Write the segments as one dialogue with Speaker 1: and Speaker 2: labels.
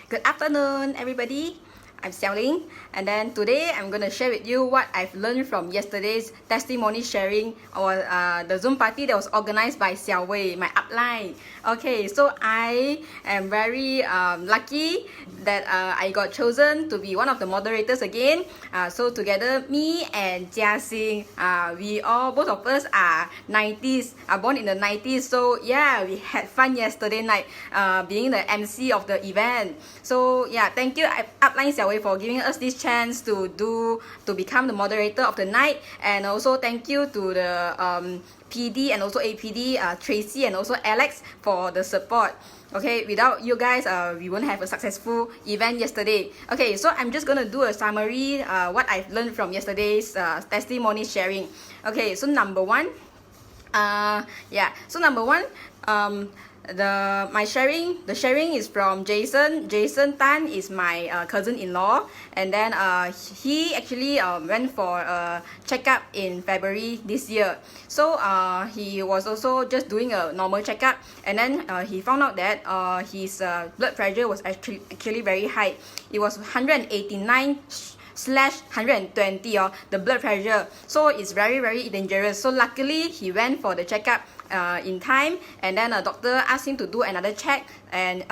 Speaker 1: Good afternoon, everybody. I'm Xiaoling, and then today I'm going to share with you what I've learned from yesterday's testimony sharing or the Zoom party that was organized by Xiao Wei, my upline. Okay, so I am very lucky that I got chosen to be one of the moderators again. So together, me and Jia Xing, both of us are 90s, are born in the 90s. So yeah, we had fun yesterday night being the MC of the event. So yeah, thank you upline Xiao Wei for giving us this chance to become the moderator of the night, and also thank you to the PD and also APD Tracy and also Alex for the support. Okay, without you guys, we won't have a successful event yesterday. Okay, so I'm just gonna do a summary what I've learned from yesterday's testimony sharing. Okay, so number one, the sharing is from Jason. Jason Tan is my cousin-in-law, and then he actually went for a checkup in February this year. So he was also just doing a normal checkup, and then he found out that his blood pressure was actually very high. It was 189/120 the blood pressure, so it's very dangerous. So luckily he went for the checkup in time, and then a doctor asked him to do another check, and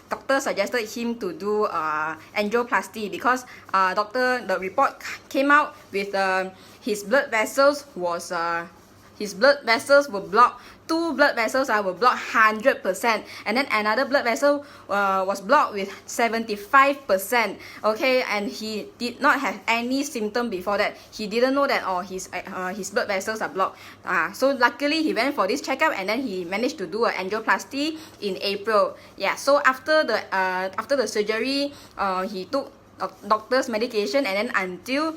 Speaker 1: doctor suggested him to do angioplasty because the report came out with his blood vessels were blocked. Two blood vessels were blocked 100%, and then another blood vessel was blocked with 75%. Okay, and he did not have any symptom before that. He didn't know that his blood vessels are blocked. So luckily he went for this checkup, and then he managed to do an angioplasty in April. Yeah, so after the surgery, he took doctor's medication, and then until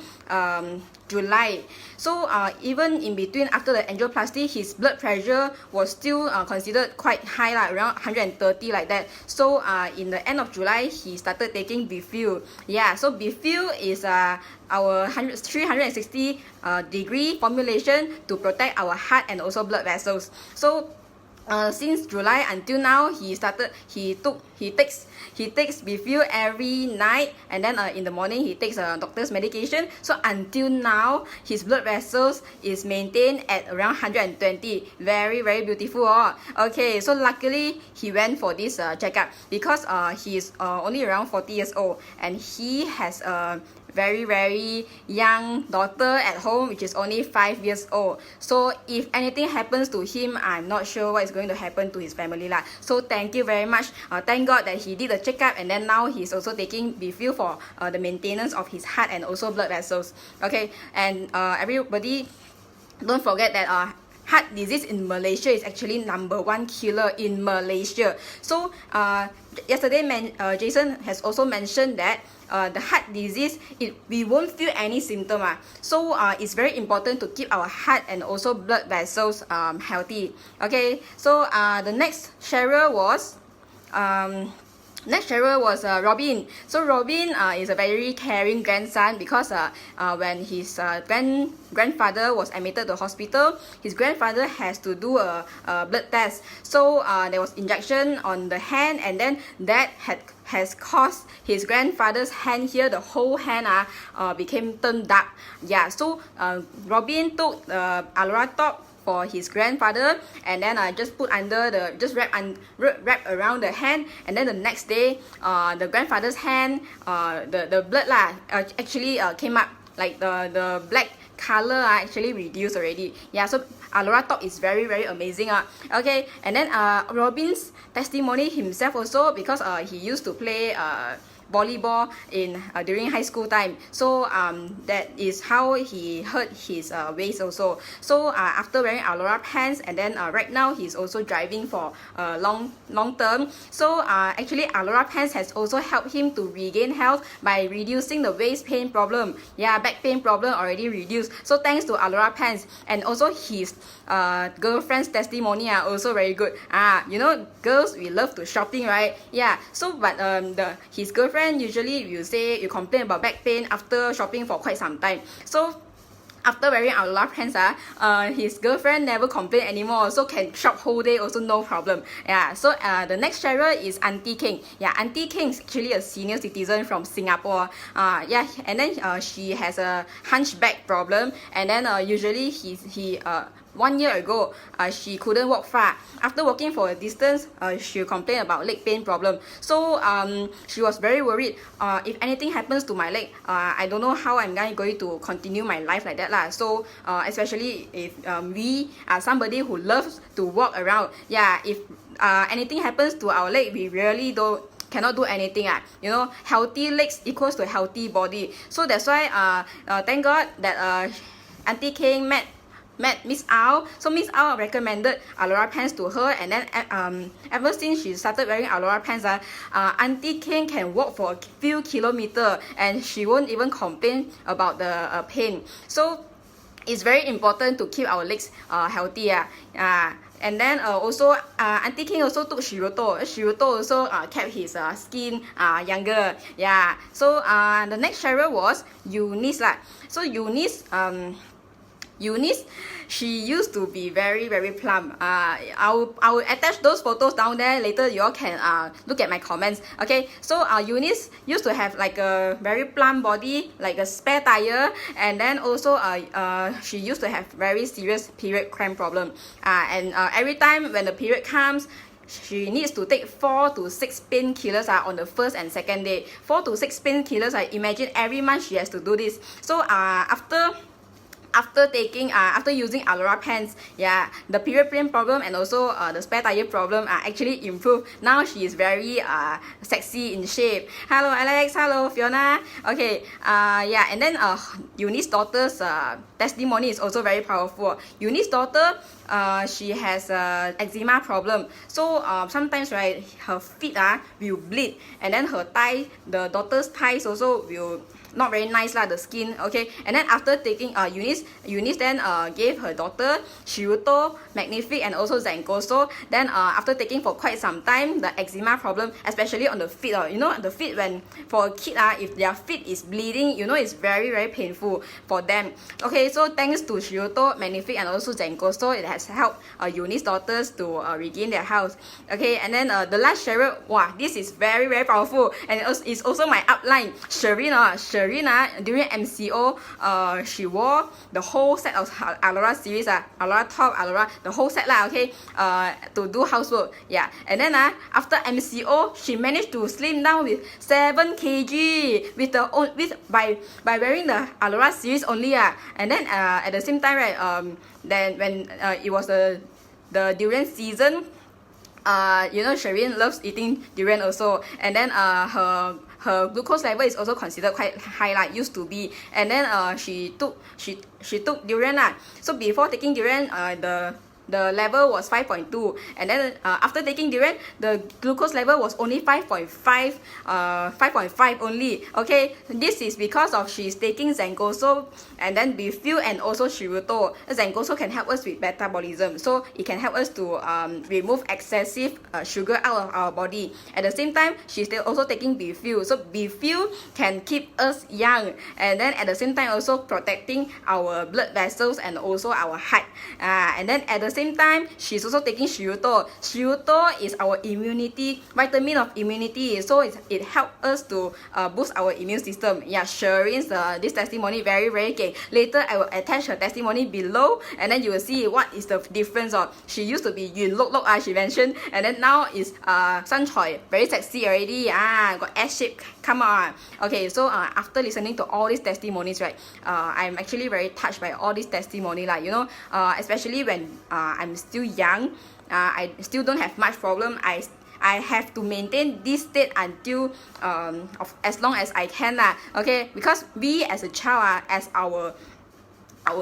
Speaker 1: July. So even in between, after the angioplasty, his blood pressure was still considered quite high, around 130 like that. So in the end of July, he started taking Bifil. Yeah, so Bifil is our 360 degree formulation to protect our heart and also blood vessels. So since July until now, he takes Bifil every night, and then in the morning he takes doctor's medication. So until now, his blood vessels is maintained at around 120. Very beautiful. Okay, so luckily he went for this checkup because he is only around 40 years old, and he has a very young daughter at home, which is only 5 years old. So if anything happens to him, I'm not sure what is going to happen to his family lah. So thank you very much. Thank God that he did the checkup, and then now he's also taking Bifil for the maintenance of his heart and also blood vessels. Okay, and everybody, don't forget that heart disease in Malaysia is actually #1 killer in Malaysia. So yesterday Jason has also mentioned that the heart disease, we won't feel any symptom. So it's very important to keep our heart and also blood vessels healthy. Okay, so the next sharer was Robin. So Robin is a very caring grandson because when his grandfather was admitted to hospital, his grandfather has to do a blood test. So there was injection on the hand, and then that has caused his grandfather's hand here, the whole hand became turned dark. Yeah, so Robin took the Alora Top for his grandfather, and then just put under wrap around the hand, and then the next day the grandfather's hand, the blood actually came up, like the black color actually reduced already. Yeah, so Alora Top is very amazing. Okay, and then Robin's testimony himself also, because he used to play volleyball during high school time. So that is how he hurt his waist also. So after wearing Alora pants, and then right now he's also driving for long term. So actually Alora pants has also helped him to regain health by reducing the waist pain problem. Yeah, back pain problem already reduced. So thanks to Alora pants, and also his girlfriend's testimony are also very good. You know, girls, we love to shopping, right? Yeah. So but his girlfriend usually you complain about back pain after shopping for quite some time. So after wearing Aurora pants, his girlfriend never complain anymore, so can shop whole day also no problem. Yeah, so the next sharer is Auntie King. Yeah, Auntie King is actually a senior citizen from Singapore. Yeah, and then she has a hunchback problem, and then usually he 1 year ago, she couldn't walk far. After walking for a distance, she complained about leg pain problem. So she was very worried. If anything happens to my leg, I don't know how I'm going to continue my life like that lah. So especially if we are somebody who loves to walk around. Yeah, if anything happens to our leg, we really cannot do anything. You know, healthy legs equals to healthy body. So that's why thank God that Auntie King met Miss Au. So Miss Au recommended Aurora pants to her, and then ever since she started wearing Aurora pants, Auntie King can walk for a few kilometers and she won't even complain about the pain. So it's very important to keep our legs healthy. And then also Auntie King also took Shiroto. Shiroto also kept his skin younger. Yeah. So the next sharer was Eunice lah. So Eunice, she used to be very plump. I will attach those photos down there later. You all can look at my comments. Okay, so Eunice used to have like a very plump body, like a spare tire, and then also she used to have very serious period cramp problem. And every time when the period comes, she needs to take 4 to 6 painkillers on the first and second day. 4 to 6 painkillers. Imagine every month she has to do this. So after using Aurora pants, yeah, the period pain problem and also the spare tire problem actually improved. Now she is very sexy in shape. Hello Alex, hello Fiona. Okay, yeah, and then Eunice's daughter's testimony is also very powerful. Eunice's daughter, she has eczema problem. So sometimes, right, her feet will bleed, and then her thigh, the daughter's thighs also will not very nice lah, the skin. Okay, and then after taking Eunice then gave her daughter Shiruto, Magnific, and also Zenkoso. Then after taking for quite some time, the eczema problem, especially on the feet, you know, the feet, when for a kid if their feet is bleeding, you know, it's very painful for them. Okay, so thanks to Shiruto, Magnific, and also Zenkoso, it has helped Eunice's daughters to regain their health. Okay, and then the last sharer, wow, this is very powerful, and it's also my upline, Sherina, during MCO, she wore the whole set of Aurora series, Aurora top, Aurora, the whole set lah, okay, to do housework. Yeah, and then after MCO, she managed to slim down with 7 kg by wearing the Aurora series only. And then at the same time, right, then when it was the durian season, you know, Shireen loves eating durian also, and then her glucose level is also considered quite high, like used to be. And then she took durian. So before taking durian, the level was 5.2, and then after taking durian, the glucose level was only 5.5 only. Okay, this is because of she's taking Zenkoso and then Bifil and also Shiruto. Zenkoso can help us with metabolism, so it can help us to remove excessive sugar out of our body. At the same time, she's also taking Bifil, so Bifil can keep us young, and then at the same time also protecting our blood vessels and also our heart. And then at the same time, she's also taking Shiruto. Shiruto is our vitamin of immunity, so it helps us to boost our immune system. Yeah, Shireen's this testimony very good. Later I will attach her testimony below, and then you will see what is the difference. She used to be Yun Lok Lok, she mentioned, and then now is Sun Choi, very sexy already. Got S shape, come on. Okay, so after listening to all these testimonies, right, I'm actually very touched by all these testimony, like, you know, especially when I'm still young, I still don't have much problem. I have to maintain this state until as long as I can, okay, because we as a child, as our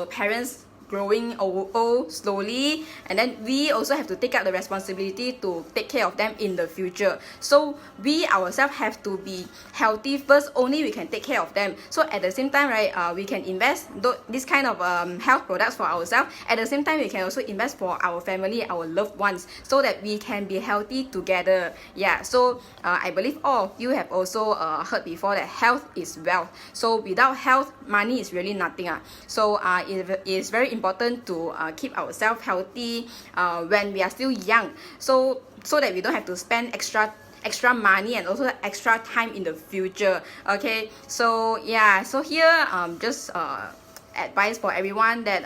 Speaker 1: parents growing old slowly, and then we also have to take up the responsibility to take care of them in the future. So we ourselves have to be healthy first, only we can take care of them. So at the same time, right, we can invest this kind of health products for ourselves. At the same time, we can also invest for our family, our loved ones, so that we can be healthy together. Yeah, so I believe all of you have also heard before that health is wealth. So without health, money is really nothing. So it is very important to keep ourselves healthy when we are still young, so that we don't have to spend extra money and also extra time in the future. Okay, so yeah, so here just advice for everyone that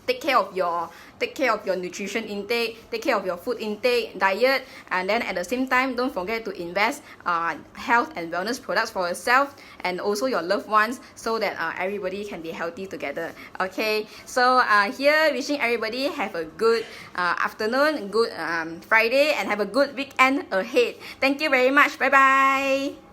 Speaker 1: take care of your nutrition intake, take care of your food intake, diet, and then at the same time, don't forget to invest health and wellness products for yourself and also your loved ones, so that everybody can be healthy together. Okay, so here wishing everybody have a good afternoon, good Friday, and have a good weekend ahead. Thank you very much. Bye bye.